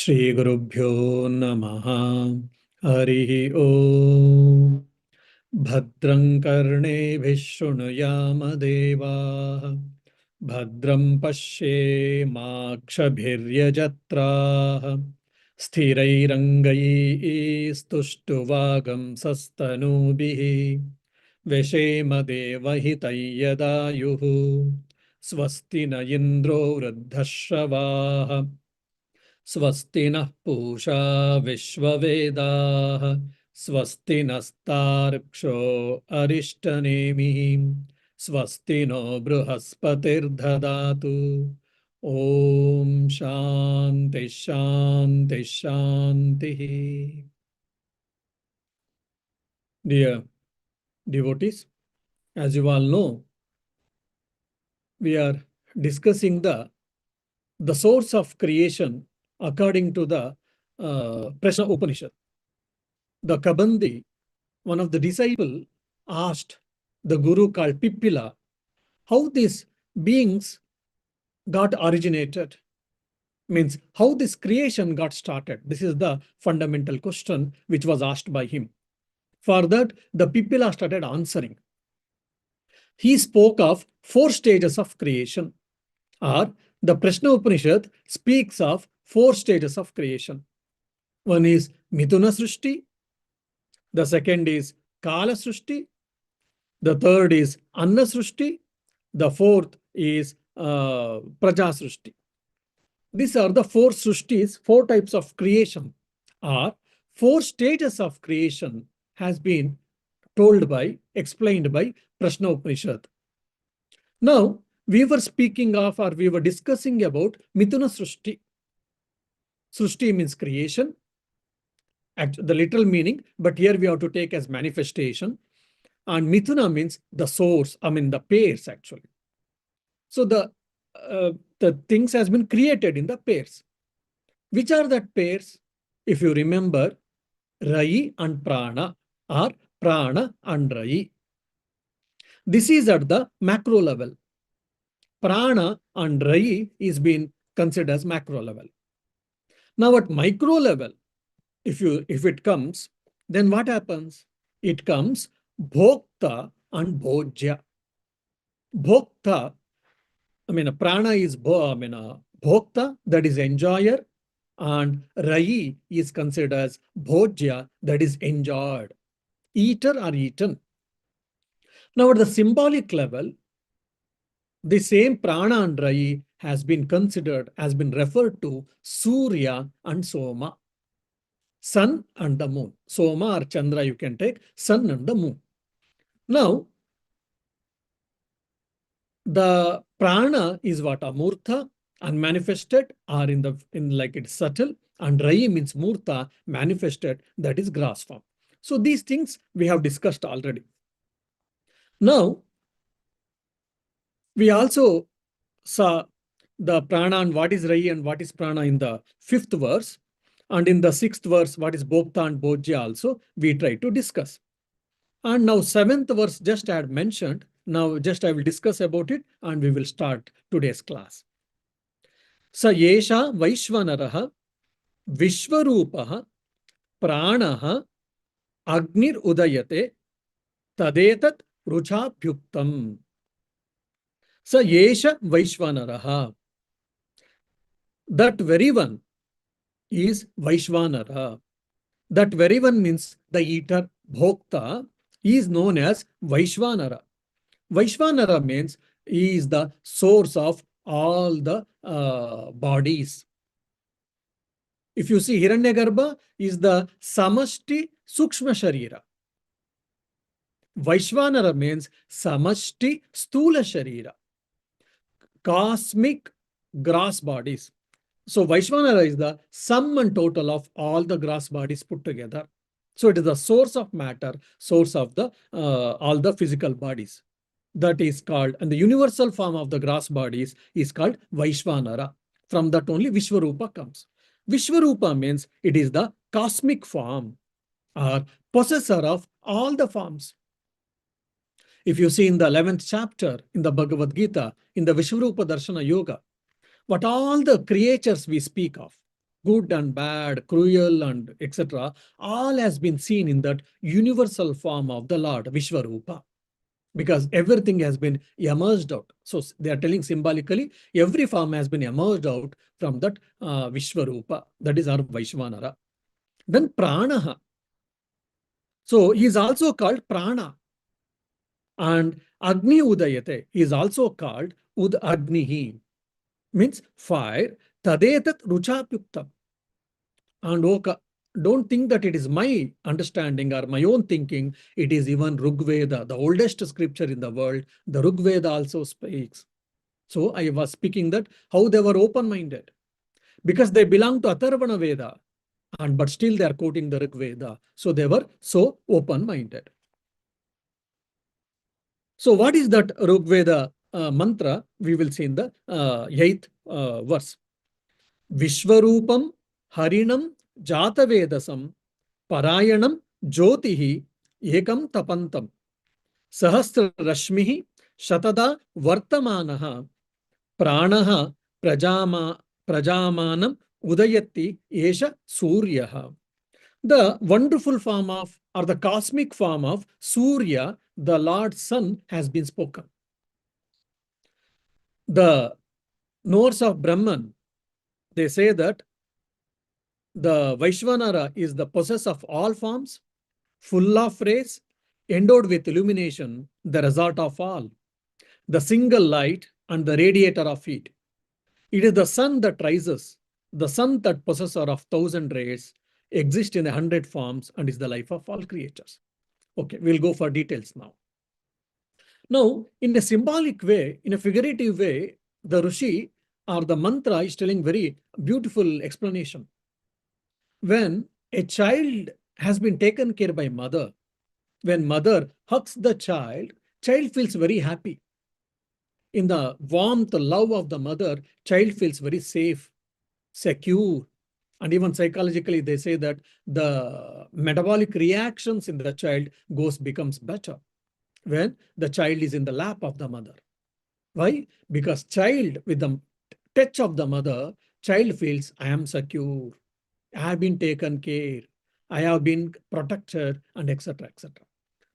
श्रीगुरुभ्यो नमः। हरिः ओम्। भद्रं कर्णेभिः शृणुयामदेवाः, भद्रं पश्येमाक्षभिर्यजत्राः, स्थिरैरङ्गैस्तुष्टुवागंसस्तनूभिः, व्यशेमदेवहितं यदायुः। स्वस्ति न इन्द्रो वृद्धश्रवाः, स्वस्ति नः पूषा विश्ववेदाः, स्वस्ति नस्तार्क्ष्यो अरिष्टनेमिः, स्वस्ति नो बृहस्पतिर्ददातु। ॐ शान्ति शान्ति शान्तिः. Dear devotees, as you all know, we are discussing the source of creation according to the Prashna Upanishad. The Kabandi, one of the disciples, asked the guru called Pippila how these beings got originated, means how this creation got started. This is the fundamental question which was asked by him. For that, the Pippila started answering. He spoke of 4 stages of creation, or the Prashna Upanishad speaks of 4 stages of creation. One is Mithuna Srushti, the second is Kala Srushti, the third is Anna Srushti, the fourth is Praja Srushti. These are the 4 Srushtis, 4 types of creation, or 4 stages of creation has been explained by Prashna Upanishad. Now, we were speaking of, or we were discussing about Mithuna Srushti. Srushti means creation, the literal meaning, but here we have to take as manifestation. And Mithuna means the source, the pairs actually. So the things has been created in the pairs. Which are that pairs? If you remember, Rai and Prana, or Prana and Rai. This is at the macro level. Prana and Rai is being considered as macro level. Now at micro level, if it comes, then what happens? It comes Bhokta and Bhojya. Bhokta, prana is Bhokta, that is enjoyer, and Rai is considered as Bhojya, that is enjoyed, eater or eaten. Now at the symbolic level, the same Prana and Rai has been referred to Surya and Soma, sun and the moon. Soma or Chandra you can take, sun and the moon. Now, the prana is what? Amurtha, unmanifested, or in like it's subtle, and Rai means Murtha, manifested, that is gross form. So these things we have discussed already. Now, we also saw the prana and what is Rai and what is prana in the 5th verse. And in the 6th verse, what is Bhokta and Bhojya also, we try to discuss. And now 7th verse just I had mentioned. Now just I will discuss about it and we will start today's class. Sa yesha Vaishvanaraha Vishwarupaha Pranaha Agnir Udayate Tadetat Ruchabhyuktam. Sa yesha Vaishvanaraha. That very one is Vaishvanara. That very one means the eater, Bhokta, is known as Vaishvanara. Vaishvanara means he is the source of all the bodies. If you see, Hiranyagarbha is the Samashti Sukshma Sharira. Vaishvanara means Samashti Stula Sharira, cosmic gross bodies. So Vaishvanara is the sum and total of all the gross bodies put together. So it is the source of matter, source of the all the physical bodies. That is called, and the universal form of the gross bodies is called Vaishvanara. From that only Vishwarupa comes. Vishwarupa means it is the cosmic form or possessor of all the forms. If you see in the 11th chapter in the Bhagavad Gita, in the Vishwarupa Darshana Yoga, what all the creatures we speak of, good and bad, cruel and etc., all has been seen in that universal form of the Lord, Vishwarupa, because everything has been emerged out. So they are telling symbolically, every form has been emerged out from that Vishwarupa, that is our Vaishvanara. Then Pranaha. So he is also called Prana. And Agni Udayate is also called Ud Agnihi, means fire, Tadetat Ruchapyuktam. And don't think that it is my understanding or my own thinking. It is even Rigveda, the oldest scripture in the world. The Rigveda also speaks. So I was speaking that how they were open-minded because they belong to Atharvana Veda, and but still they are quoting the Rigveda. So they were so open-minded. So what is that Rigveda mantra? We will see in the 8th verse. Vishwarupam Harinam Jatavedasam Parayanam Jyotihi Ekam Tapantam Sahasra Rashmihi Shatada Vartamanaha Pranaha Prajamanam Udayati Esha Suryaha. The wonderful form of, or the cosmic form of Surya, the Lord Sun, has been spoken. The knowers of Brahman, they say that the Vaishvanara is the possessor of all forms, full of rays, endowed with illumination, the result of all, the single light and the radiator of heat. It is the sun that rises, the sun that possessor of 1,000 rays, exists in 100 forms and is the life of all creatures. Okay, we'll go for details now. Now, in a symbolic way, in a figurative way, the Rishi or the mantra is telling very beautiful explanation. When a child has been taken care by mother, when mother hugs the child feels very happy. In the warmth, love of the mother, child feels very safe, secure. And even psychologically, they say that the metabolic reactions in the child becomes better when the child is in the lap of the mother. Why? Because child, with the touch of the mother, child feels, I am secure, I have been taken care, I have been protected, and etc. etc.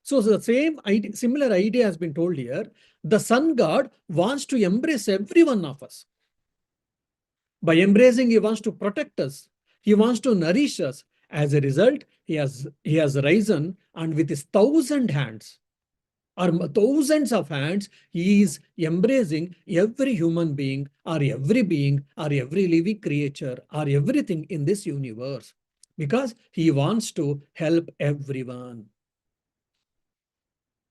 So the same idea, similar idea has been told here. The sun god wants to embrace every one of us. By embracing, he wants to protect us. He wants to nourish us. As a result, he has risen, and with his 1,000 hands, or thousands of hands, he is embracing every human being, or every being, or every living creature, or everything in this universe, because he wants to help everyone.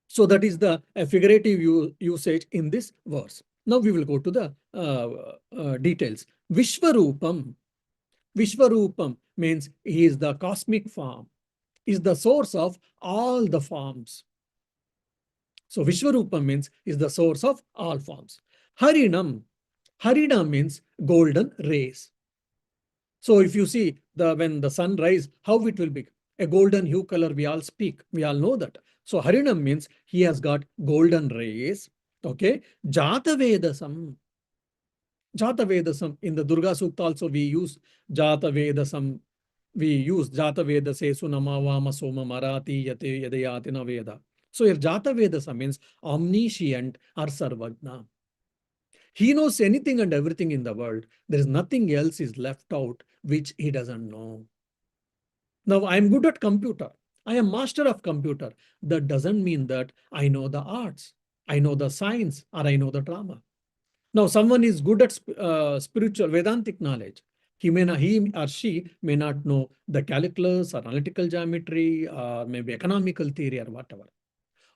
So that is the figurative usage in this verse. Now we will go to the details. Vishwarupam. Vishwarupam means he is the cosmic form, is the source of all the forms. So Vishwarupam means is the source of all forms. Harinam. Harinam means golden rays. So if you see when the sun rises, how it will be? A golden hue color, we all speak. We all know that. So Harinam means he has got golden rays. Okay. Jatavedasam. Jatavedasam. In the Durga Sukta also we use Jatavedasam. We use Jatavedase Sunama Vama Soma Marati Yate Yadeyatina Veda. So here Jatavedasam means omniscient or Sarvagna. He knows anything and everything in the world. There is nothing else is left out which he doesn't know. Now, I am good at computer. I am master of computer. That doesn't mean that I know the arts, I know the science, or I know the drama. Now, someone is good at spiritual Vedantic knowledge. He or she may not know the calculus or analytical geometry or maybe economical theory or whatever.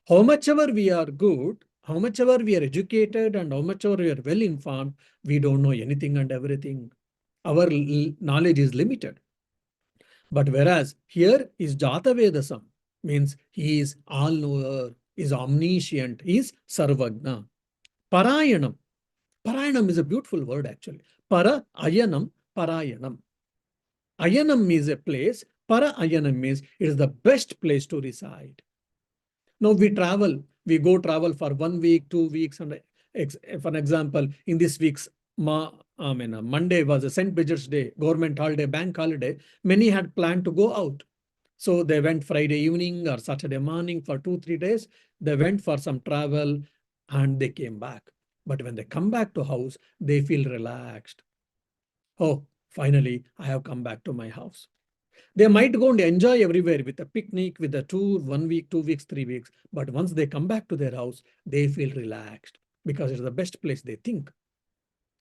How much ever we are good, how much ever we are educated, and how much ever we are well informed, we don't know anything and everything. Our knowledge is limited. But whereas here is Jatavedasam, means he is all-knower, is omniscient, is Sarvagna. Parayanam. Parayanam is a beautiful word actually. Para ayanam, parayanam. Ayanam means a place. Para ayanam means it is the best place to reside. Now we go travel for 1 week, 2 weeks, and for an example, in this week's I mean, Monday was a St. Bridget's Day, government holiday, bank holiday. Many had planned to go out. So they went Friday evening or Saturday morning for 2, 3 days. They went for some travel and they came back. But when they come back to house, they feel relaxed. Oh, finally, I have come back to my house. They might go and enjoy everywhere with a picnic, with a tour, 1 week, 2 weeks, 3 weeks. But once they come back to their house, they feel relaxed because it's the best place they think.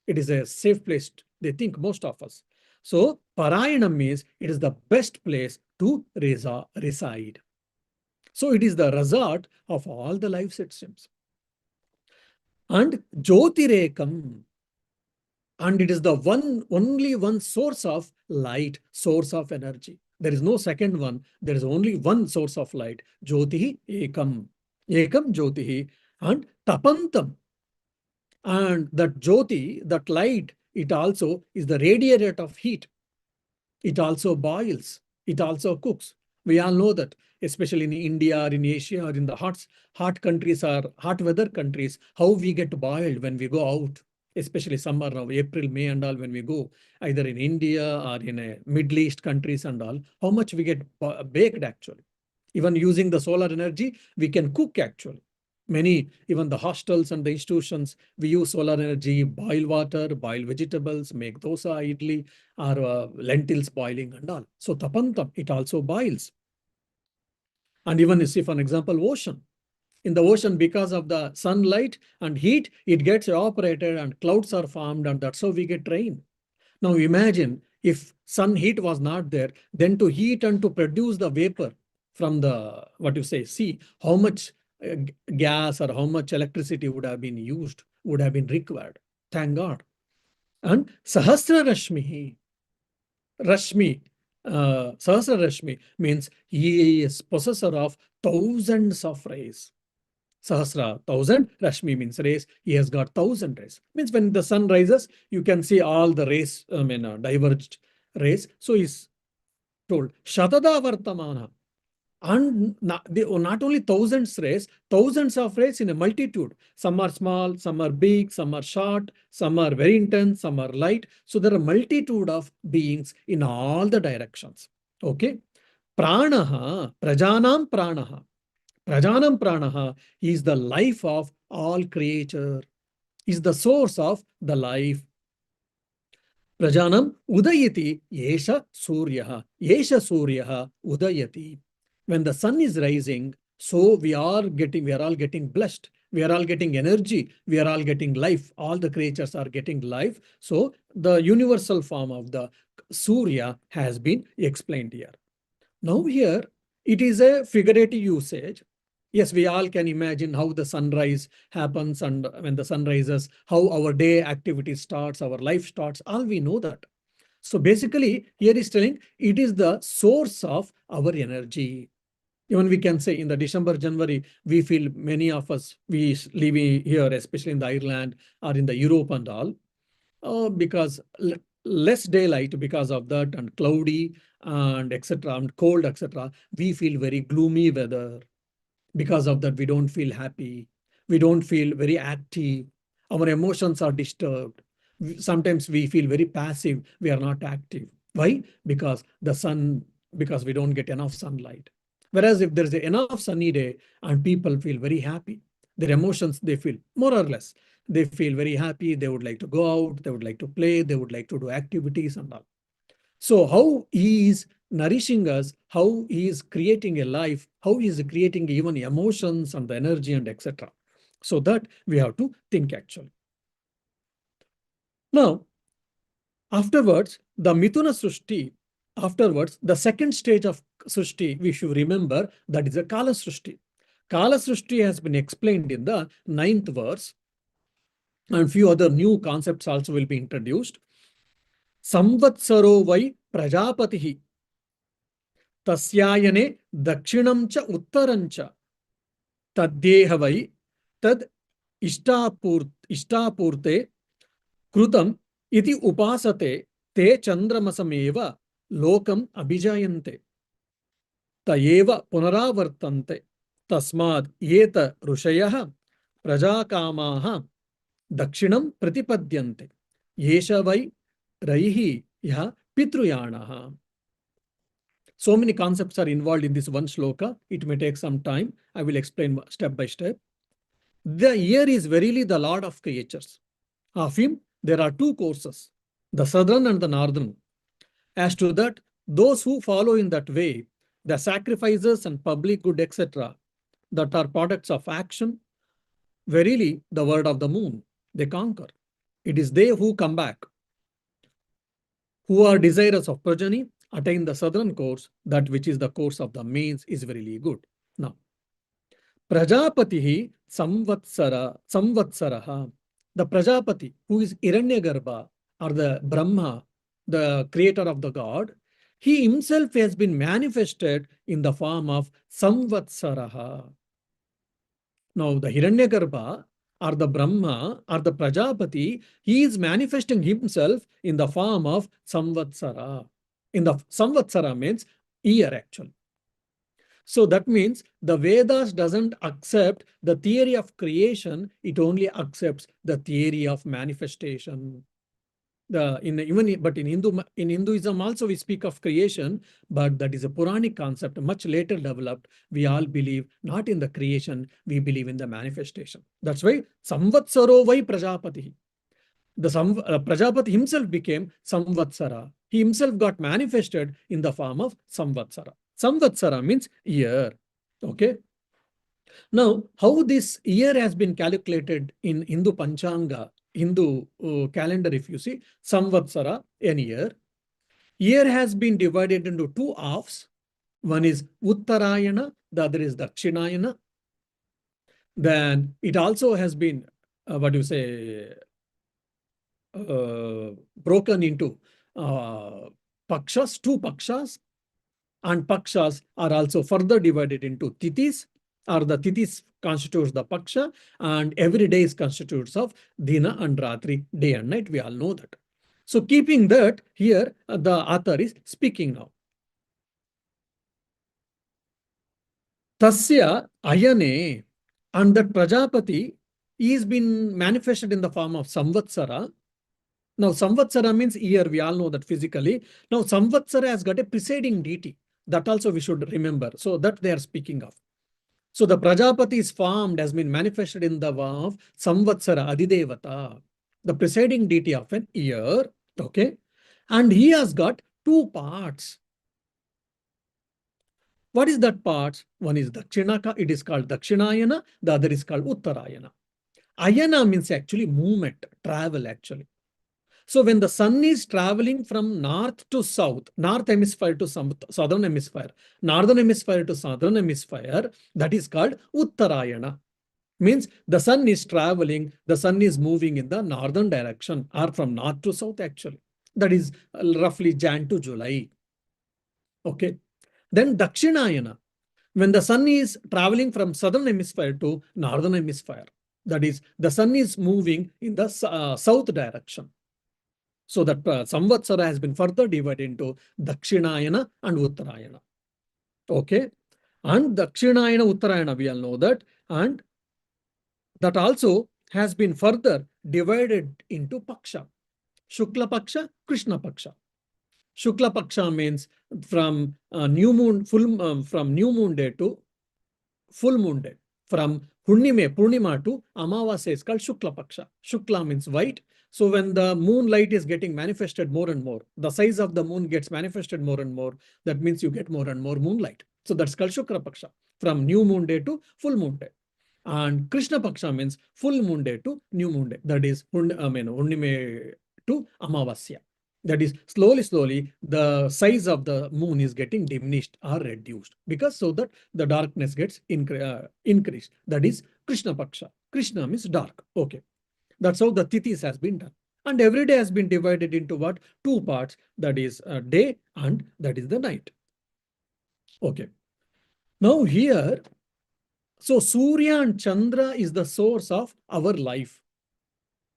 It is a safe place, they think, most of us. So, Parayanam means it is the best place to reside. So, it is the resort of all the life systems. And Jyotirekam, and it is the only one source of light, source of energy. There is no second one. There is only one source of light. Jyotihi ekam. Ekam Jyotihi. And tapantam. And that Jyoti, that light, it also is the radiator of heat. It also boils. It also cooks. We all know that, especially in India or in Asia or in the hot countries or hot weather countries, how we get boiled when we go out, especially summer now, April, May and all, when we go either in India or in a Middle East countries and all, how much we get baked actually. Even using the solar energy, we can cook actually. Many, even the hostels and the institutions, we use solar energy, boil water, boil vegetables, make dosa, idli, or lentils boiling and all. So tapantam, it also boils. And even you see, for example, ocean. In the ocean, because of the sunlight and heat, it gets evaporated and clouds are formed, and that's how we get rain. Now imagine if sun heat was not there, then to heat and to produce the vapor from the, what you say, sea, how much gas or how much electricity would have been used, would have been required. Thank God. And Sahasra Rashmi, Sahasra Rashmi means he is possessor of thousands of rays. Sahasra, 1,000. Rashmi means rays. He has got 1,000 rays. Means when the sun rises, you can see all the rays, diverged rays. So he's told, Shatada Vartamana. And not only thousands of rays in a multitude. Some are small, some are big, some are short, some are very intense, some are light. So there are multitude of beings in all the directions. Okay. Pranaha, Prajanam Pranaha. Prajanam Pranaha is the life of all creature, is the source of the life. Prajanam Udayati Yesha Suryaha. Yesha Suryaha Udayati. When the sun is rising, so we are all getting blessed. We are all getting energy. We are all getting life. All the creatures are getting life. So the universal form of the Surya has been explained here. Now here, it is a figurative usage. Yes, we all can imagine how the sunrise happens, and when the sun rises, how our day activity starts, our life starts, all we know that. So basically, here is telling it is the source of our energy. Even we can say in the December, January, we feel many of us, we live here, especially in the Ireland or in the Europe and all, because less daylight because of that, and cloudy and etc. and cold etc. We feel very gloomy weather. Because of that, we don't feel happy. We don't feel very active. Our emotions are disturbed. Sometimes we feel very passive. We are not active. Why? Because because we don't get enough sunlight. Whereas if there is enough sunny day and people feel very happy, their emotions, they feel more or less, they feel very happy. They would like to go out. They would like to play. They would like to do activities and all. So how he is nourishing us, how he is creating a life, how he is creating even emotions and the energy and etc. So that we have to think actually. Now, afterwards, the Mithuna Srushti, afterwards, the second stage of Srushti, we should remember that is a Kala Srushti. Kala Srushti has been explained in the 9th verse, and few other new concepts also will be introduced. Samvatsaro vai Prajapatihi. तस्यायने दक्षिणं च उत्तरं च तद्देह वै तद् इष्टापूर्ते कृतम् इति उपासते ते चन्द्रमसमेव लोकम् अभिजायन्ते त एव पुनरावर्तन्ते तस्माद् एत ऋषयः प्रजाकामाः दक्षिणं प्रतिपद्यन्ते Yesha vai raihi ya pitruyanaha. So many concepts are involved in this one shloka. It may take some time. I will explain step by step. The ear is verily the lord of creatures. Of him, there are two courses, the southern and the northern. As to that, those who follow in that way, the sacrifices and public good, etc., that are products of action, verily the word of the moon, they conquer. It is they who come back, who are desirous of progeny, attain the southern course, that which is the course of the mains is verily good. Now, Prajapati Samvatsaraha. The Prajapati, who is Hiranyagarbha, or the Brahma, the creator of the God, he himself has been manifested in the form of Samvatsaraha. Now, the Hiranyagarbha, or the Brahma, or the Prajapati, he is manifesting himself in the form of Samvatsara. In the Samvatsara means year, actually. So that means the Vedas doesn't accept the theory of creation, it only accepts the theory of manifestation. In Hinduism also we speak of creation, but that is a Puranic concept, much later developed. We all believe not in the creation, we believe in the manifestation. That's why Samvatsaro vai Prajapati. Prajapati himself became Samvatsara. He himself got manifested in the form of Samvatsara. Samvatsara means year. Okay. Now, how this year has been calculated in Hindu Panchanga, Hindu calendar, if you see, Samvatsara, an year. Year has been divided into two halves. One is Uttarayana, the other is Dakshinayana. Then it also has been, broken into pakshas, two pakshas, and pakshas are also further divided into tithis, or the tithis constitutes the paksha, and every day is constitutes of dina and ratri, day and night. We all know that. So keeping that, here the author is speaking now. Tasya ayane, and that Prajapati is been manifested in the form of Samvatsara. Now, Samvatsara means year. We all know that physically. Now, Samvatsara has got a preceding deity. That also we should remember. So, that they are speaking of. So, the Prajapati is formed, has been manifested in the form of Samvatsara, Adidevata, the preceding deity of an year. Okay. And he has got two parts. What is that part? One is Dakshinaka. It is called Dakshinayana. The other is called Uttarayana. Ayana means actually movement, travel actually. So when the sun is traveling from north to south, north hemisphere to southern hemisphere, northern hemisphere to southern hemisphere, that is called Uttarayana. Means the sun is traveling, the sun is moving in the northern direction, or from north to south actually. That is roughly Jan to July. Okay. Then Dakshinayana, when the sun is traveling from southern hemisphere to northern hemisphere, that is the sun is moving in the south direction. So that Samvatsara has been further divided into Dakshinayana and Uttarayana. Okay. And Dakshinayana, Uttarayana, we all know that. And that also has been further divided into Paksha. Shukla Paksha, Krishna Paksha. Shukla Paksha means from new moon, from new moon day to full moon day. From Purnima to Amavasya is called Shukla Paksha. Shukla means white. So when the moonlight is getting manifested more and more, the size of the moon gets manifested more and more, that means you get more and more moonlight. So that's called Shukla Paksha, from new moon day to full moon day. And Krishna Paksha means full moon day to new moon day. That is Purnima to Amavasya. That is slowly, the size of the moon is getting diminished or reduced, because so that the darkness gets increased. That is Krishna Paksha. Krishna means dark. Okay. That's how the tithis has been done. And every day has been divided into what? Two parts. That is day and that is the night. Okay. Now here, so Surya and Chandra is the source of our life.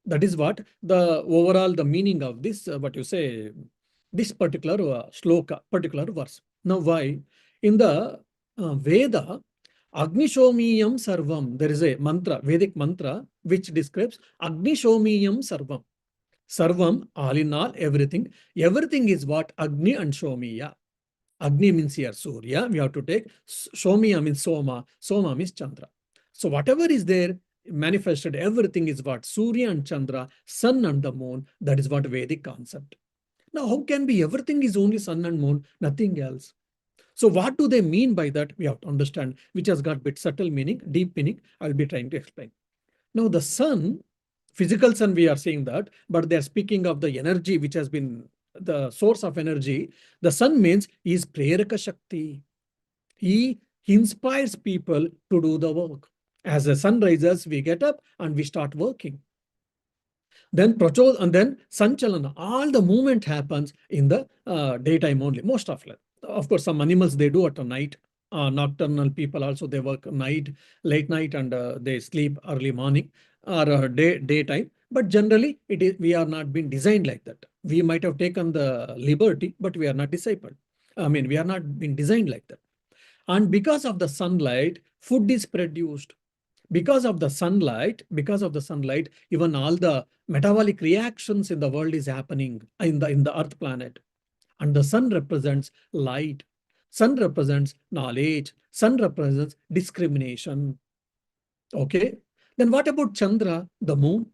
That is what the overall the meaning of this, this particular shloka, particular verse. Now why? In the Veda, Agnishomiyam Sarvam, there is a mantra, Vedic mantra, which describes Agnishomiyam Sarvam. Sarvam, all in all, everything. Everything is what? Agni and Shomiya. Agni means here Surya. We have to take Shomiya means Soma. Soma means Chandra. So whatever is there manifested, everything is what? Surya and Chandra, sun and the moon. That is what Vedic concept. Now, how can be everything is only sun and moon, nothing else? So what do they mean by that? We have to understand, which has got bit subtle meaning, deep meaning. I'll be trying to explain. Now, the sun, physical sun, we are saying that, but they're speaking of the energy which has been the source of energy. The sun means he is Preraka Shakti. He inspires people to do the work. As the sun rises, we get up and we start working. Then prachod and then sanchalana. All the movement happens in the daytime only, most of it. Of course, some animals they do at night. Nocturnal people also they work night, late night, and they sleep early morning or daytime. But generally, it is we are not been designed like that. We might have taken the liberty, but we are not discipled. I mean, we are not been designed like that. And because of the sunlight, food is produced. Because of the sunlight, even all the metabolic reactions in the world is happening in the earth planet. And the sun represents light. Sun represents knowledge. Sun represents discrimination. Okay. Then what about Chandra, the moon?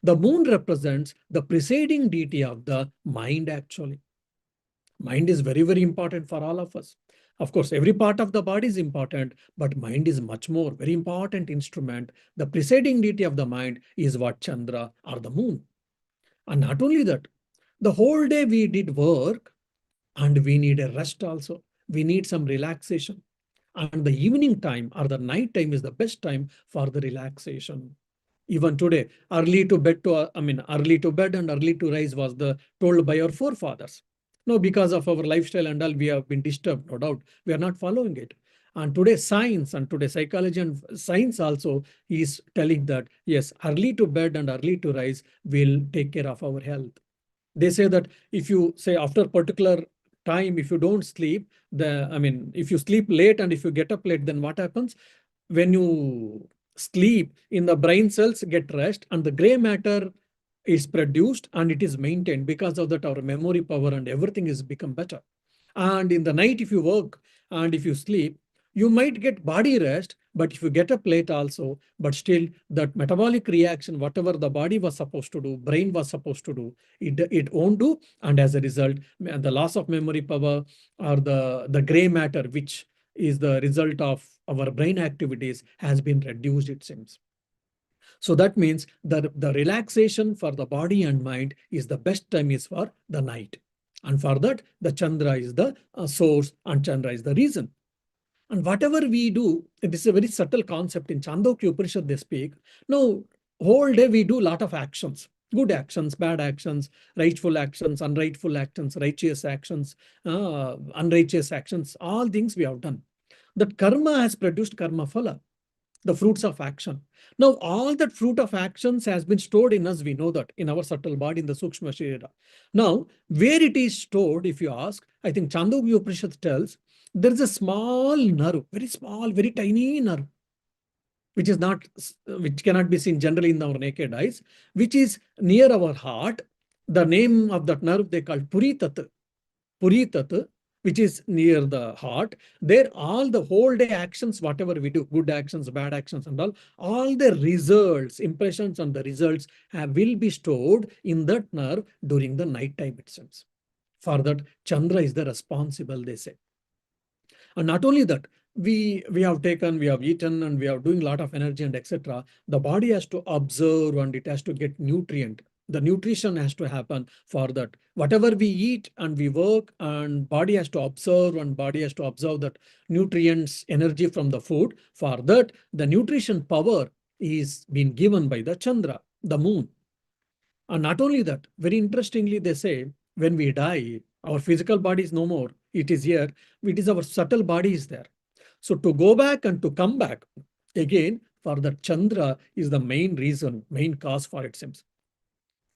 The moon represents the presiding deity of the mind, actually. Mind is very, very important for all of us. Of course, every part of the body is important, but mind is much more, very important instrument. The presiding deity of the mind is what? Chandra or the moon. And not only that, the whole day we did work and we need a rest also. We need some relaxation. And the evening time or the night time is the best time for the relaxation. Even today, early to bed and early to rise was the told by our forefathers. No, because of our lifestyle and all, we have been disturbed, no doubt. We are not following it. And today, science and today, psychology and science also is telling that, yes, early to bed and early to rise will take care of our health. They say that if you say after particular time, if you don't sleep, if you sleep late and if you get up late, then what happens? When you sleep, in the brain cells get rest and the gray matter is produced and it is maintained. Because of that, our memory power and everything is become better. And in the night, if you work and if you sleep, you might get body rest, but if you get up late also, but still that metabolic reaction, whatever the body was supposed to do, brain was supposed to do, it won't do. And as a result, the loss of memory power or the gray matter, which is the result of our brain activities, has been reduced, it seems. So that means the relaxation for the body and mind is the best time is for the night. And for that, the Chandra is the source and Chandra is the reason. And whatever we do, this is a very subtle concept. In Chandogya Upanishad, they speak. Now, whole day we do a lot of actions. Good actions, bad actions, rightful actions, unrightful actions, righteous actions, unrighteous actions, all things we have done. That karma has produced karma phala, the fruits of action. Now, all that fruit of actions has been stored in us, we know that, in our subtle body, in the Sukshma Sharira. Now, where it is stored, if you ask, I think Chandogya Upanishad tells, there is a small nerve, very small, very tiny nerve, which is not, which cannot be seen generally in our naked eyes, which is near our heart. The name of that nerve they call Puritat. Puritat, which is near the heart. There, all the whole day actions, whatever we do, good actions, bad actions, and all the results, impressions, and the results will be stored in that nerve during the night time itself. For that, Chandra is the responsible, they say. And not only that, we have taken, we have eaten, and we are doing a lot of energy and etc. The body has to observe and it has to get nutrient. The nutrition has to happen for that. Whatever we eat and we work, and body has to observe, and body has to observe that nutrients, energy from the food. For that, the nutrition power is being given by the Chandra, the moon. And not only that, very interestingly, they say when we die, our physical body is no more. It is here. It is our subtle body is there. So to go back and to come back again, for the Chandra is the main reason, main cause for it seems.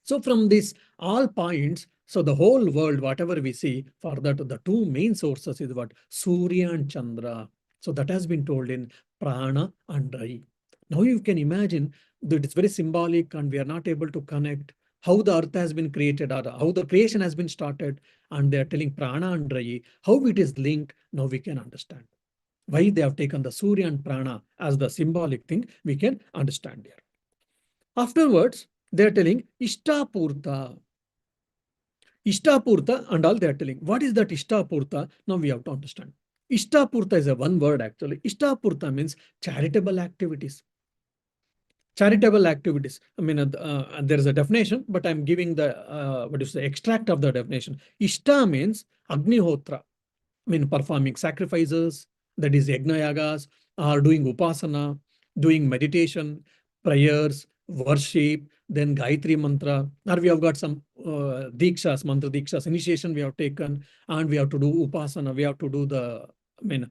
So from this all points, so the whole world, whatever we see, for that the two main sources is what? Surya and Chandra. So that has been told in Prana and Rai. Now you can imagine that it's very symbolic and we are not able to connect. how the earth has been created or how the creation has been started, and they are telling prana and rayi, how it is linked. Now we can understand why they have taken the Surya and prana as the symbolic thing. We can understand here. Afterwards, they are telling Ishtapurta. Ishtapurta and all they are telling. What is that Ishtapurta? Now we have to understand. Ishtapurta is a one word actually. Ishtapurta means charitable activities. Charitable activities. I mean, there is a definition, but I'm giving the what is the extract of the definition. Ishta means Agnihotra. I mean, performing sacrifices, that is yajna-yagas, or doing upasana, doing meditation, prayers, worship, then Gayatri mantra, or we have got some dikshas, mantra dikshas, initiation we have taken, and we have to do upasana, we have to do the, I mean,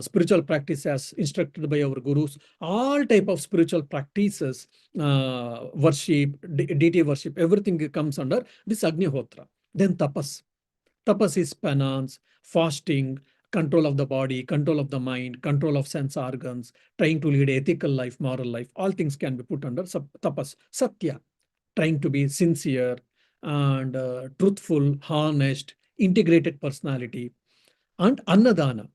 spiritual practice as instructed by our gurus, all type of spiritual practices, worship, deity worship, everything comes under this Agnihotra. Then tapas. Tapas is penance, fasting, control of the body, control of the mind, control of sense organs, trying to lead ethical life, moral life. All things can be put under tapas. Satya, trying to be sincere and truthful, honest, integrated personality. And annadana,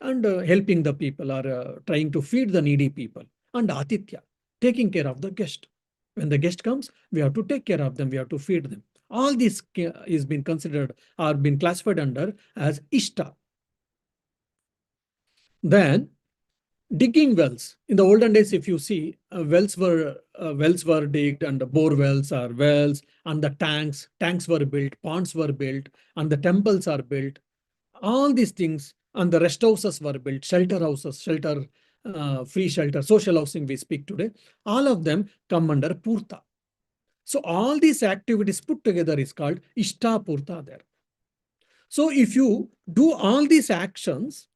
and helping the people or trying to feed the needy people. And atitya, taking care of the guest. When the guest comes, we have to take care of them, we have to feed them. All this is been considered or been classified under as ishta. Then digging wells. In the olden days, if you see, wells were digged, and bore wells are wells, and the tanks were built, ponds were built, and the temples are built. All these things, and the rest houses were built, shelter houses, free shelter, social housing we speak today. All of them come under Purta. So all these activities put together is called Ishta Purta there. So if you do all these actions,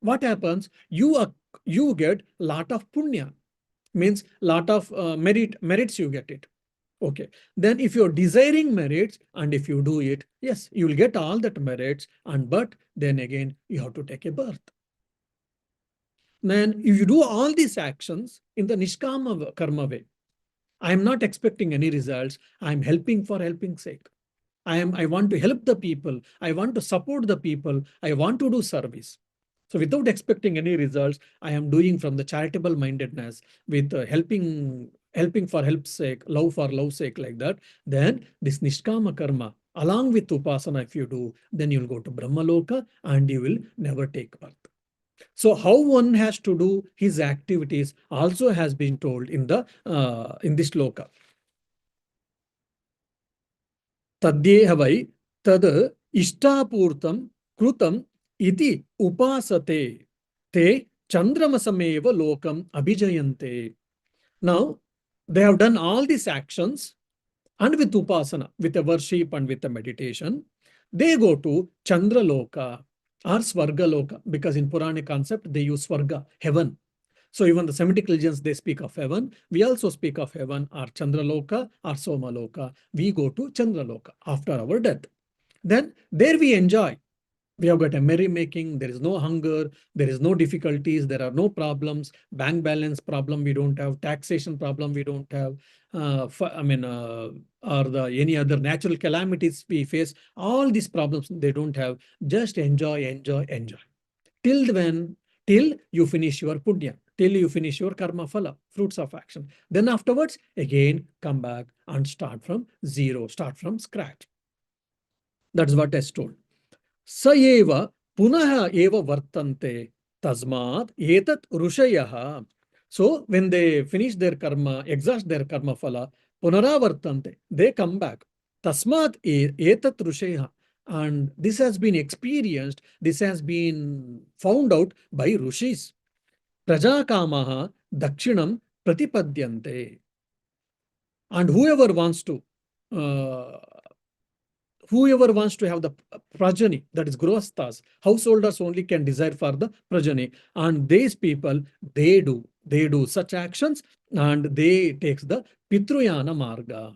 what happens? You get lot of punya, means lot of merits you get it. Okay. Then if you're desiring merits and if you do it, yes, you will get all that merits, and but then again you have to take a birth. Then if you do all these actions in the Nishkama karma way, I am not expecting any results. I am helping for helping sake. I want to help the people. I want to support the people. I want to do service. So without expecting any results, I am doing from the charitable mindedness with helping for help's sake, love for love's sake, like that. Then this Nishkama karma, along with Upasana, if you do, then you'll go to Brahmaloka and you will never take birth. So how one has to do his activities also has been told in this loka. Tadyehavai tad ishtapurtam krutam iti upasate te chandramasameva lokam abhijayante. Now, they have done all these actions, and with upasana, with a worship and with a meditation, they go to Chandraloka or Svargaloka, because in Puranic concept, they use Svarga, heaven. So even the Semitic religions, they speak of heaven. We also speak of heaven or Chandraloka or Somaloka. We go to Chandraloka after our death. Then there we enjoy. We have got a merrymaking. There is no hunger. There is no difficulties. There are no problems. Bank balance problem we don't have. Taxation problem we don't have. Or any other natural calamities we face. All these problems they don't have. Just enjoy, enjoy, enjoy. Till when? Till you finish your punya, till you finish your karma phala, fruits of action. Then afterwards, again, come back and start from zero, start from scratch. That's what is told. Saeva punaha eva vartante tasmat etat rushayaha. So when they finish their karma, exhaust their karma phala, punaravartante, they come back. Tasmat etat rushayaha. And this has been experienced, this has been found out by Rishis. Prajakamaha dakshinam pratipadyante. And uh, whoever wants to have the prajani, that is grosthas, householders only can desire for the prajani. And these people, they do such actions, and they takes the Pitruyana Marga.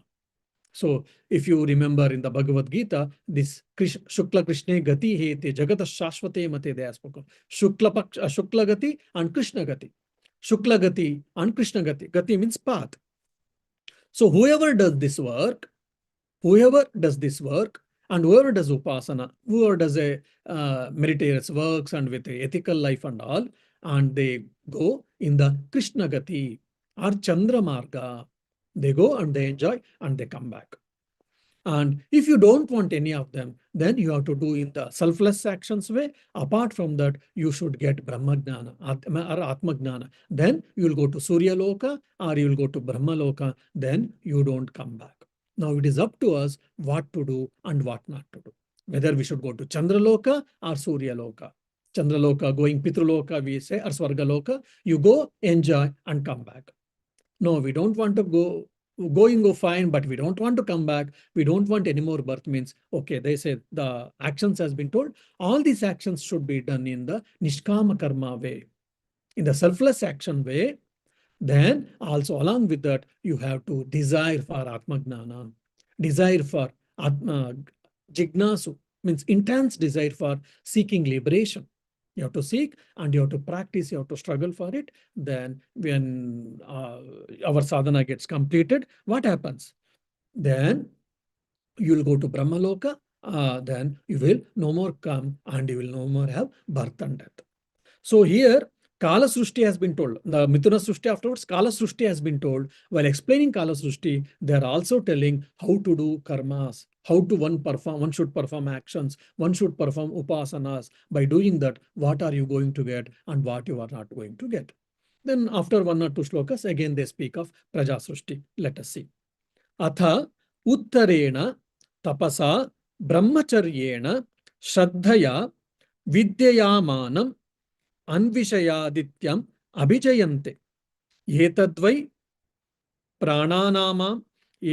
So if you remember in the Bhagavad Gita, this Shukla Krishna Gati Hete Jagata Shashvate Mate, they have spoken. Shukla Gati and Krishna Gati. Shukla Gati and Krishna Gati. Gati means path. So whoever does this work, and whoever does upasana, whoever does a meritorious works and with a ethical life and all, and they go in the Krishna Gati or Chandra Marga, they go and they enjoy and they come back. And if you don't want any of them, then you have to do in the selfless actions way. Apart from that, you should get Brahma Jnana or Atma Jnana. Then you will go to Surya Loka or you will go to Brahma Loka. Then you don't come back. Now it is up to us what to do and what not to do. Whether we should go to Chandra Loka or Surya Loka. Chandra Loka, going Pitru Loka, we say, or Swarga Loka. You go, enjoy, and come back. No, we don't want to go fine, but we don't want to come back. We don't want any more birth means, okay, they say the actions has been told. All these actions should be done in the Nishkama Karma way, in the selfless action way. Then also along with that, you have to desire for Atmagnana, desire for Atma, Jignasu, means intense desire for seeking liberation. You have to seek and you have to practice, you have to struggle for it. Then when our sadhana gets completed, what happens? Then you will go to Brahmaloka, then you will no more come and you will no more have birth and death. So here, Kala Srushti has been told. The Mithuna Srushti afterwards, Kala Srushti has been told. While explaining Kala Srushti, they are also telling how to do karmas, how to one should perform actions, one should perform upasanas. By doing that, what are you going to get and what you are not going to get. Then after one or two shlokas, again they speak of Praja Srushti. Let us see. Atha uttarena tapasa brahmacharyena shraddhaya vidyayamanam अन्विषयादित्यम अभिजयन्ते एतद्वै प्राणानामां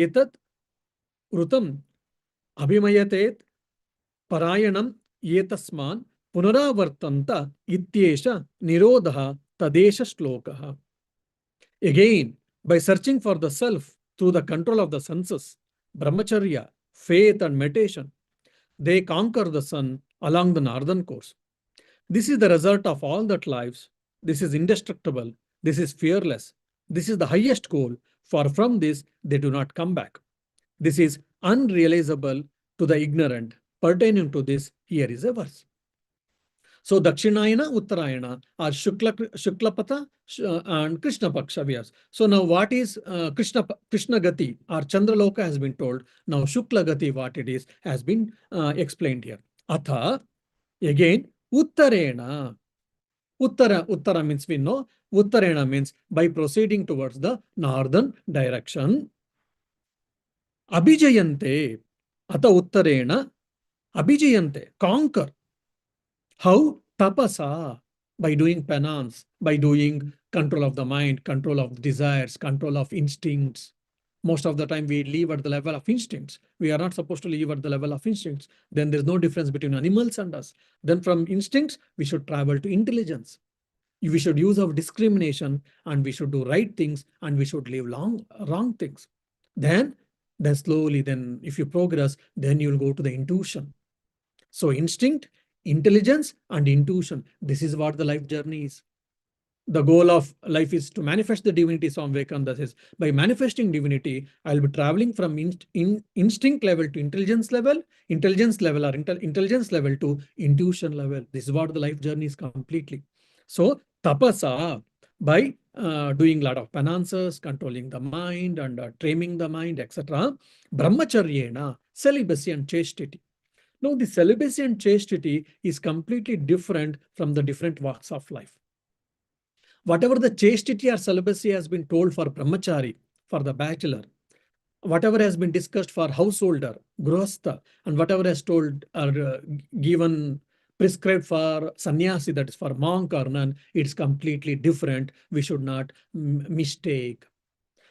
एतत् ऋतम् अभिमयतेत् परायणम् एतस्मान् पुनरावर्तन्त इत्येष निरोधः तदेष श्लोकः. Again, by searching for the self through the control of the senses, brahmacharya, faith and meditation, they conquer the sun along the northern course. This is the result of all that lives. This is indestructible. This is fearless. This is the highest goal. For from this, they do not come back. This is unrealizable to the ignorant. Pertaining to this, here is a verse. So Dakshinayana, Uttarayana are Shuklapata and Krishna Paksha vyas. So now what is Krishna Gati or Chandraloka has been told. Now Shukla Gati, what it is, has been explained here. Atha, again, Uttarena. Uttara means we know. Uttarena means by proceeding towards the northern direction. Abhijayante. Ata Uttarena. Abhijayante. Conquer. How? Tapasa. By doing penance, by doing control of the mind, control of desires, control of instincts. Most of the time we live at the level of instincts. We are not supposed to live at the level of instincts. Then there's no difference between animals and us. Then from instincts, we should travel to intelligence. We should use our discrimination and we should do right things and we should leave wrong things. Then slowly, then if you progress, then you'll go to the intuition. So instinct, intelligence and intuition. This is what the life journey is. The goal of life is to manifest the divinity. Swami Vivekananda says, by manifesting divinity, I'll be traveling from instinct level to intelligence level or intelligence level to intuition level. This is what the life journey is completely. So tapasa, by doing a lot of penances, controlling the mind and taming the mind, etc. Brahmacharyena, celibacy and chastity. Now, the celibacy and chastity is completely different from the different walks of life. Whatever the chastity or celibacy has been told for brahmachari, for the bachelor, whatever has been discussed for householder, grihastha, and whatever has told or given prescribed for sannyasi, that is for monk or nun, it's completely different. We should not mistake.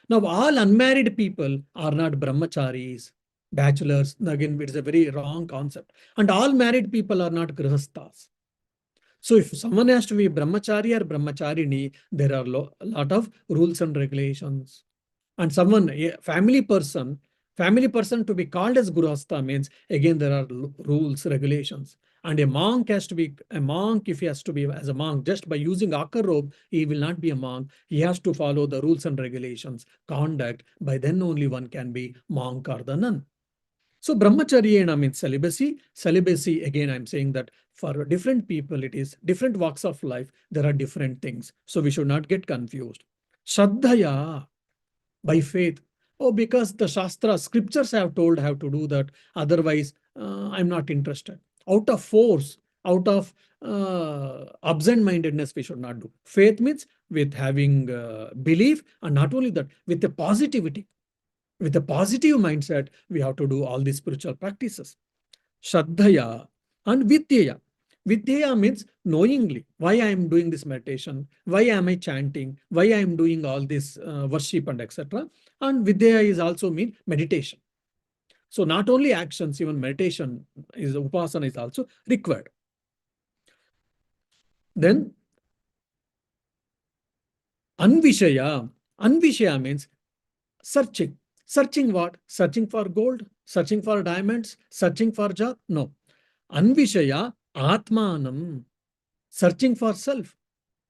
Now, all unmarried people are not brahmacharis, bachelors. Again, it's a very wrong concept. And all married people are not grihasthas. So if someone has to be brahmachari or brahmacharini, there are a lot of rules and regulations. And someone, a family person to be called as grihastha means, again, there are rules, regulations. And a monk has to be a monk. If he has to be as a monk, just by using akar robe, he will not be a monk. He has to follow the rules and regulations, conduct. By then only one can be monk or the nun. So brahmacharyena means celibacy. Celibacy, again, I'm saying that for different people, it is different walks of life. There are different things. So we should not get confused. Shraddhaya, by faith. Oh, because the Shastra scriptures have told how to do that. Otherwise, I'm not interested. Out of force, out of absent-mindedness, we should not do. Faith means with having belief, and not only that, with the positivity. With a positive mindset, we have to do all these spiritual practices. Shraddhaya and Vidyaya. Vidyaya means knowingly why I am doing this meditation, why am I chanting, why I am doing all this worship and etc. And Vidyaya is also mean meditation. So not only actions, even meditation is upasana is also required. Then Anvishaya. Anvishaya means searching. Searching what? Searching for gold? Searching for diamonds? Searching for job? No. Anvishaya Atmanam. Searching for self.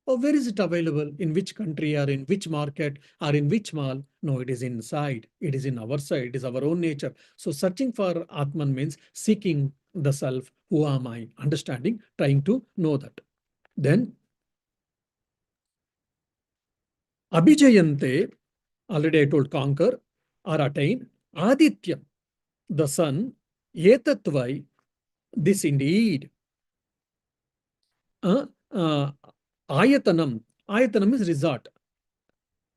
Oh, where is it available? In which country or in which market or in which mall? No, it is inside. It is in our side. It is our own nature. So searching for Atman means seeking the self. Who am I? Understanding, trying to know that. Then Abhijayante, already I told conquer or attain. Aditya, the sun. Yetatvai, this indeed. Uh, uh, Ayatanam. Ayatanam is resort.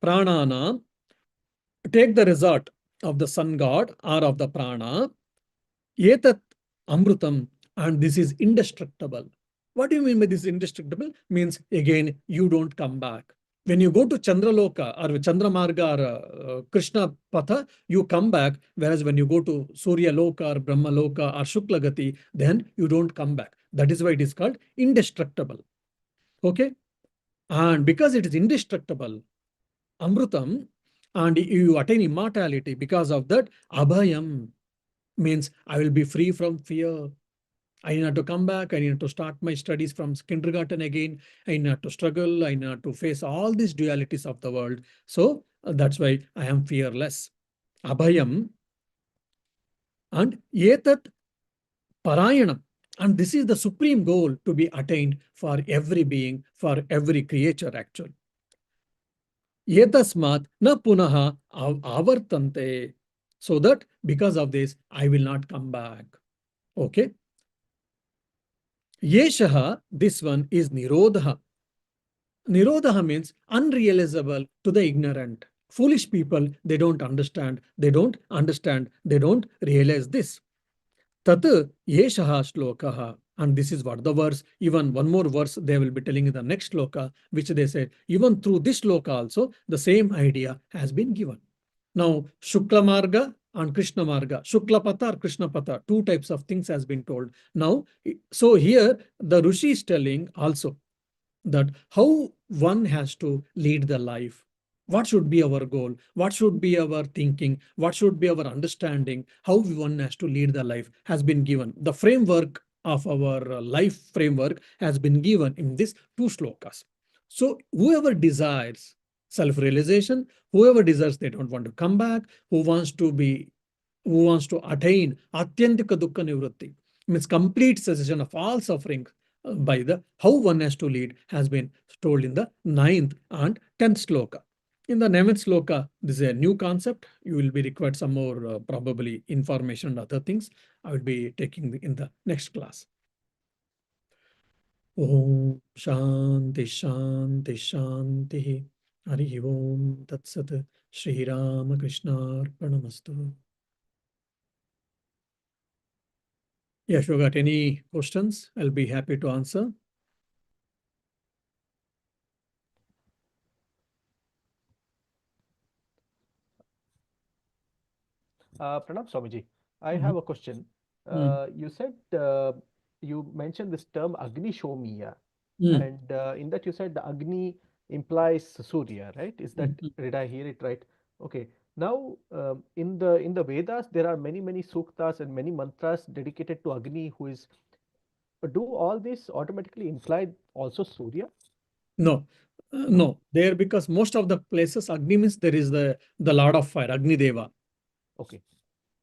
Prananam, take the resort of the sun god or of the prana. Etat amrutam, and this is indestructible. What do you mean by this indestructible? Means again, you don't come back. When you go to Chandraloka or Chandramarga or Krishna Patha, you come back. Whereas when you go to Surya Loka or Brahma Loka or Shuklagati, then you don't come back. That is why it is called indestructible. Okay? And because it is indestructible, Amrutam, and you attain immortality because of that, Abhayam means I will be free from fear. I need not to come back. I need to start my studies from kindergarten again. I need not to struggle. I need not to face all these dualities of the world. So that's why I am fearless. Abhayam and Yetat Parayanam. And this is the supreme goal to be attained for every being, for every creature actually. Yetasmat na punaha avartante. So that because of this, I will not come back. Okay. Yeshaha, this one is Nirodha. Nirodha means unrealizable to the ignorant. Foolish people, they don't understand. They don't understand. They don't realize this. Tat yeshaha shlokaha. And this is what the verse, even one more verse they will be telling in the next shloka, which they said, even through this shloka also, the same idea has been given. Now, Shukla Marga and Krishna Marga, Shukla Pata or Krishna Pata, two types of things has been told. Now, so here the Rishi is telling also that how one has to lead the life. What should be our goal? What should be our thinking? What should be our understanding? How one has to lead the life has been given. The framework of our life framework has been given in these two shlokas. So whoever desires self-realization, whoever desires they don't want to come back, who wants to attain atyantika dukkha nivritti, means complete cessation of all suffering by the how one has to lead has been told in the 9th and 10th sloka. In the 11th sloka, this is a new concept. You will be required some more probably information and other things. I will be taking in the next class. Om Shanti Shanti Shanti. Hari Om Tat Sat. Shri Rama Krishna Arpanamastu. Yeah, if you got any questions, I'll be happy to answer. Pranam Swamiji, I Mhm. have a question. Mm. You said you mentioned this term Agni Shomiya, Mm. and in that you said the Agni implies Surya, right? Is that Mm. did I hear it right? Okay. Now, in the Vedas, there are many suktas and many mantras dedicated to Agni, who is Do all this automatically imply also Surya? No, No. no. There, because most of the places Agni means there is the Lord of Fire, Agni Deva. Okay.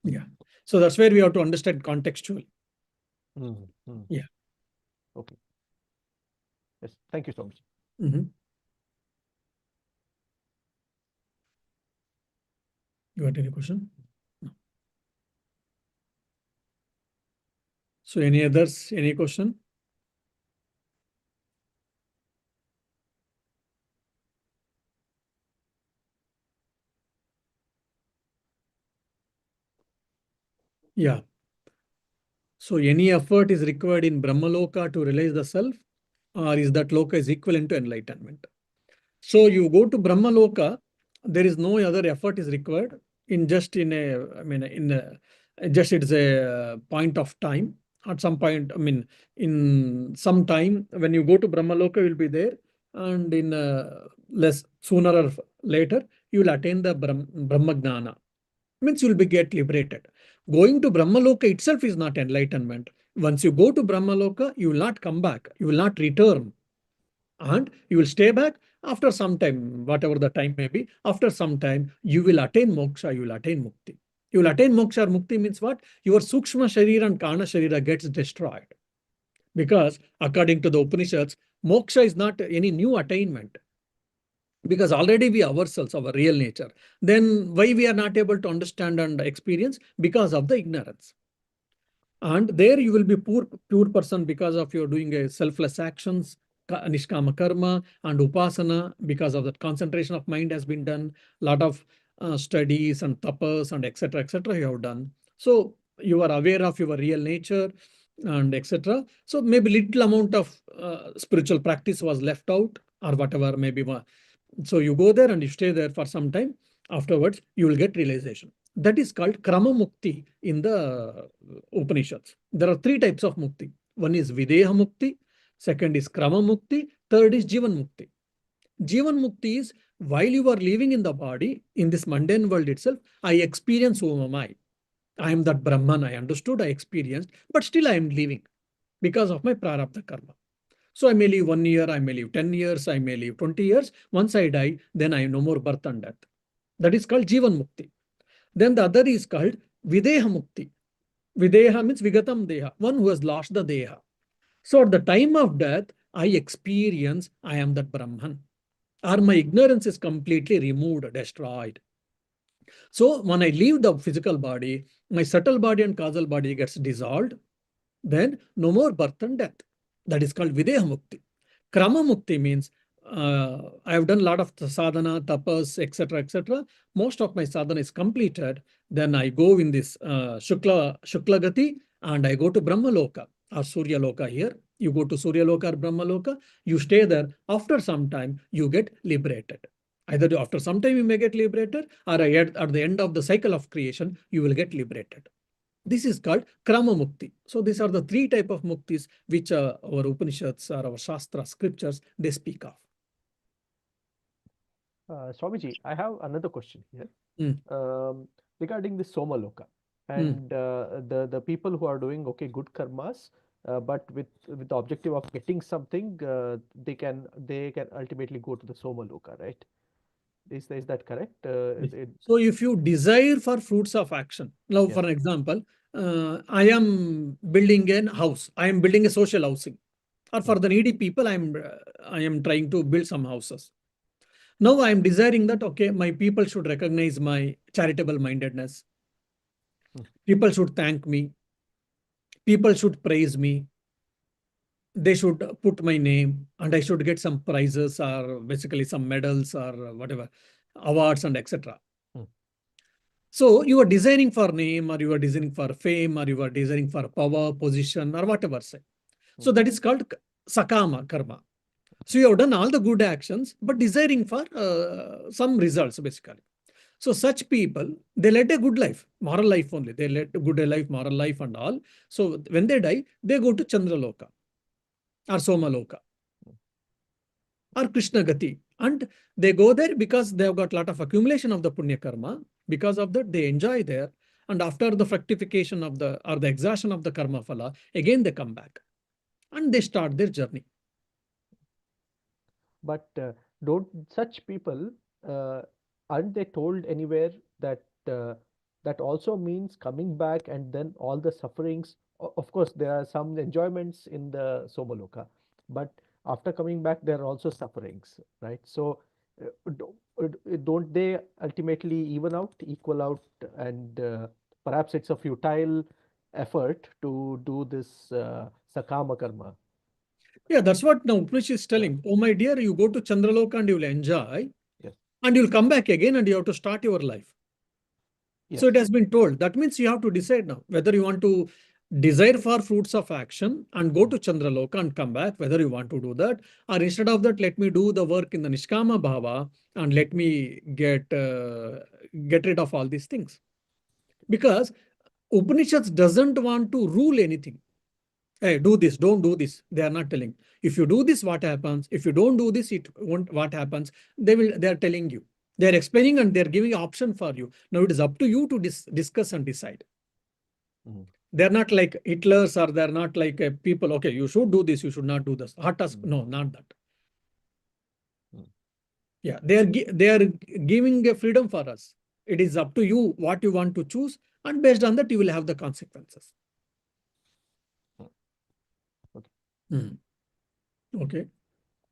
Yeah. So that's where we have to understand contextually. Mm-hmm. Yeah. Okay. Yes. Thank you so much. Mhm. You got any question? No. So any others? Any question? Yeah. So any effort is required in Brahmaloka to realize the self, or is that loka is equivalent to enlightenment? So you go to Brahmaloka, there is no other effort is required in just in a, I mean, in a, just it's a point of time. At some point, I mean, in some time when you go to Brahmaloka, you will be there, and in less sooner or later, you will attain the Brahma Gnana. Means you will be get liberated. Going to Brahmaloka itself is not enlightenment. Once you go to Brahmaloka, you will not come back. You will not return, and you will stay back after some time, whatever the time may be. After some time, you will attain moksha, you will attain mukti. You will attain moksha or mukti means what? Your sukshma sharira and kana sharira gets destroyed. Because according to the Upanishads, moksha is not any new attainment. Because already we ourselves, our real nature. Then why we are not able to understand and experience? Because of the ignorance. And there you will be pure person because of your doing a selfless actions, nishkama karma and upasana. Because of that, concentration of mind has been done. Lot of studies and tapas and etc. etc. you have done. So you are aware of your real nature and etc. So maybe little amount of spiritual practice was left out or whatever maybe. So you go there and you stay there for some time. Afterwards, you will get realization. That is called Krama Mukti in the Upanishads. There are three types of Mukti. One is Videha Mukti, second is Krama Mukti, third is Jivan Mukti. Jivan Mukti is while you are living in the body, in this mundane world itself, I experience whom am I. I am that Brahman, I understood, I experienced, but still I am living because of my prarabdha karma. So I may live 1 year, I may live 10 years, I may live 20 years. Once I die, then I have no more birth and death. That is called Jivan Mukti. Then the other is called Videha Mukti. Videha means Vigatam Deha, one who has lost the Deha. So at the time of death, I experience I am that Brahman. Or my ignorance is completely removed, destroyed. So when I leave the physical body, my subtle body and causal body gets dissolved. Then no more birth and death. That is called Videha Mukti. Krama Mukti means I have done a lot of sadhana, tapas, etc., etc. Most of my sadhana is completed. Then I go in this Shukla Gati and I go to Brahma Loka or Surya Loka here. You go to Surya Loka or Brahma Loka, you stay there. After some time, you get liberated. Either after some time you may get liberated, or at the end of the cycle of creation, you will get liberated. This is called Krama Mukti. So these are the three type of muktis which our Upanishads or our Shastra scriptures, they speak of. Swamiji, I have another question here Mm, regarding the Soma Loka mm. and the people who are doing okay good karmas, but with the objective of getting something, they can ultimately go to the Soma Loka, right? Is that correct? So if you desire for fruits of action, now for Yes. an example, I am building a house. I am building a social housing. Or Mm, for the needy people, I am trying to build some houses. Now I am desiring that, okay, my people should recognize my charitable mindedness. mm, People should thank me. People should praise me. They should put my name and I should get some prizes or basically some medals or whatever, awards and etc. mm, So you are designing for name or you are designing for fame or you are designing for power, position or whatever say. mm. So that is called sakama karma. So you have done all the good actions, but desiring for some results basically. So such people, they led a good life, moral life only. They led a good life, moral life and all. So when they die, they go to Chandraloka or Somaloka or Krishna Gati. And they go there because they have got a lot of accumulation of the Punya Karma. Because of that, they enjoy there. And after the fructification of the or the exhaustion of the Karma Phala, again they come back. and they start their journey. But don't such people, uh, aren't they told anywhere that that also means coming back and then all the sufferings? Of course, there are some enjoyments in the Somaloka, but after coming back, there are also sufferings, right? So, don't they ultimately even out, equal out, and perhaps it's a futile effort to do this sakama karma? Yeah, that's what now Upanishad is Yeah. telling. Oh, my dear, you go to Chandraloka and you will enjoy, Yes. and you'll come back again and you have to start your life. So it Yes. has been told. That means you have to decide now whether you want to desire for fruits of action and go to Chandraloka and come back, whether you want to do that, or instead of that, let me do the work in the Nishkama Bhava and let me get rid of all these things. Because Upanishads doesn't want to rule anything. Hey, do this, don't do this. They are not telling. If you do this, what happens? If you don't do this, it won't. What happens? They are telling you. They are explaining and they are giving option for you. Now it is up to you to discuss and decide. Mhm. They're not like Hitlers or they're not like people. Okay, you should do this. You should not do this. Hot task. Mm. No, not that. Mm. Yeah, they are giving a freedom for us. It is up to you what you want to choose, and based on that, you will have the consequences. Mm. Okay. Hmm. Okay.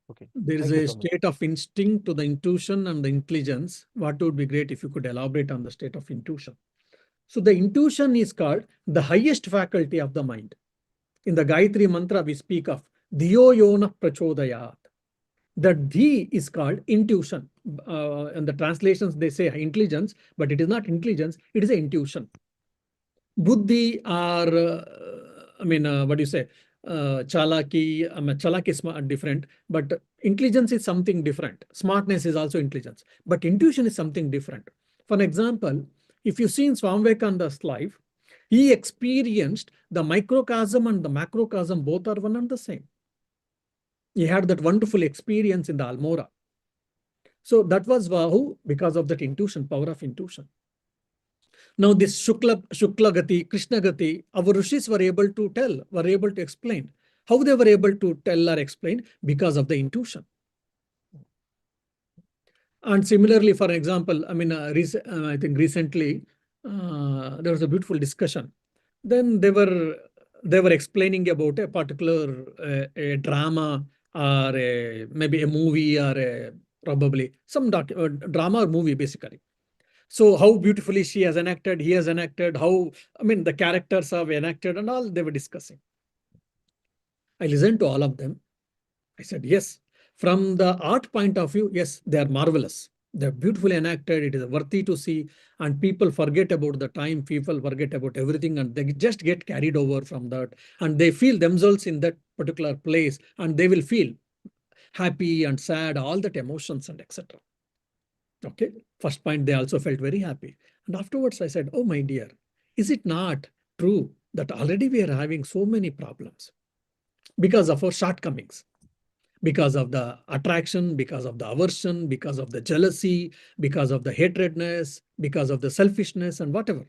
Okay. There is Thank you a so much. state of instinct to the intuition and the intelligence. What would be great if you could elaborate on the state of intuition? So the intuition is called the highest faculty of the mind. In the Gayatri mantra, we speak of Dhiyo Yona Prachodayat. The Dhi is called intuition. In the translations, they say intelligence, but it is not intelligence, it is an intuition. Buddhi or, what do you say? Chalaki, chalaki is different, but intelligence is something different. Smartness is also intelligence, but intuition is something different. For example, if you see in Swami Vivekananda's life, he experienced the microcosm and the macrocosm, both are one and the same. He had that wonderful experience in the Almora. So that was Vahu because of that intuition, power of intuition. Now, this Shukla Gati, Krishna Gati, our rishis were able to tell, were able to explain. How they were able to tell or explain? Because of the intuition. And similarly, for example, I think recently there was a beautiful discussion. Then they were explaining about a particular a drama or maybe a movie or probably some drama or movie basically. So how beautifully she has enacted, he has enacted, how, the characters have enacted and all they were discussing. I listened to all of them. I said, yes, from the art point of view, yes, they are marvelous. They're beautifully enacted. It is worthy to see. And people forget about the time. People forget about everything and they just get carried over from that. And they feel themselves in that particular place and they will feel happy and sad, all that emotions and etc. Okay. First point, they also felt very happy. And afterwards, I said, oh, my dear, is it not true that already we are having so many problems because of our shortcomings? Because of the attraction, because of the aversion, because of the jealousy, because of the hatredness, because of the selfishness, and whatever.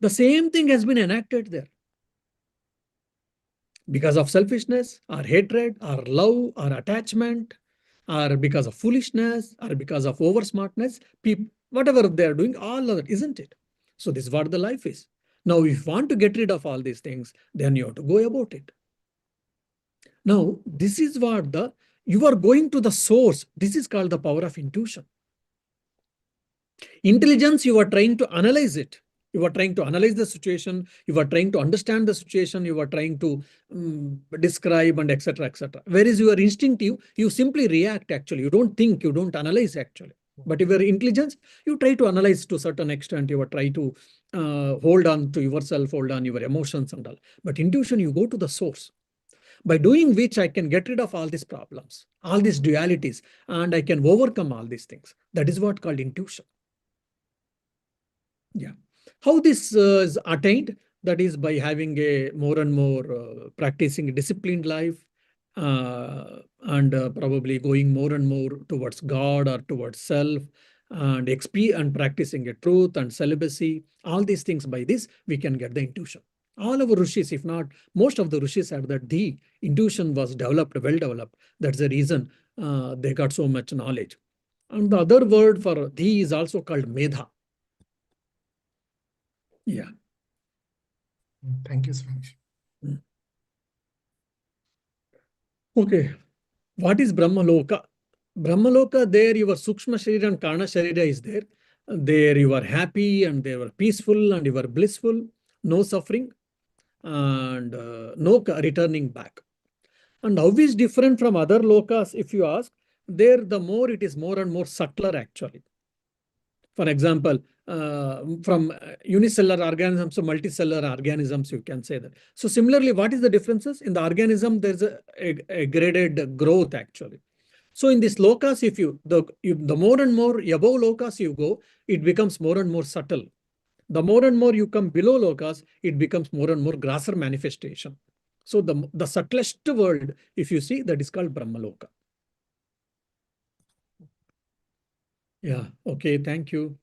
The same thing has been enacted there. Because of selfishness, or hatred, or love, or attachment, or because of foolishness, or because of over smartness, people, whatever they are doing, all of that, isn't it? So this is what the life is. Now, if you want to get rid of all these things, then you have to go about it. Now, this is what you are going to the source. This is called the power of intuition. Intelligence, you are trying to analyze it. You are trying to analyze the situation. You are trying to understand the situation. You are trying to describe and etc. etc. Whereas you are instinctive, you simply react actually. You don't think, you don't analyze actually. But if you are intelligence, you try to analyze to a certain extent. You are try to hold on to yourself, hold on your emotions and all. But intuition, you go to the source, by doing which I can get rid of all these problems, all these dualities, and I can overcome all these things. That is what called intuition. Yeah. How this is attained? That is by having a more and more practicing a disciplined life, and probably going more and more towards God or towards self, and and practicing a truth and celibacy. All these things, by this we can get the intuition. All our rishis, if not most of the rishis, had that the intuition was developed, well developed. That's the reason they got so much knowledge. And the other word for the is also called medha. Yeah. Thank you so much. Okay. What is Brahmaloka? Brahmaloka, there your Sukshma Sharira and Karna Sharira is there. There you are happy and they were peaceful and you are blissful, no suffering and no returning back. And how is different from other lokas, if you ask, there the more it is more and more subtler actually. For example, from unicellular organisms to multicellular organisms, you can say that. So similarly, what is the differences? In the organism, there's a graded growth actually. So in this lokas, if the more and more above lokas you go, it becomes more and more subtle. The more and more you come below lokas, it becomes more and more grosser manifestation. So the subtlest world, if you see, that is called Brahmaloka. Yeah. Okay. Thank you.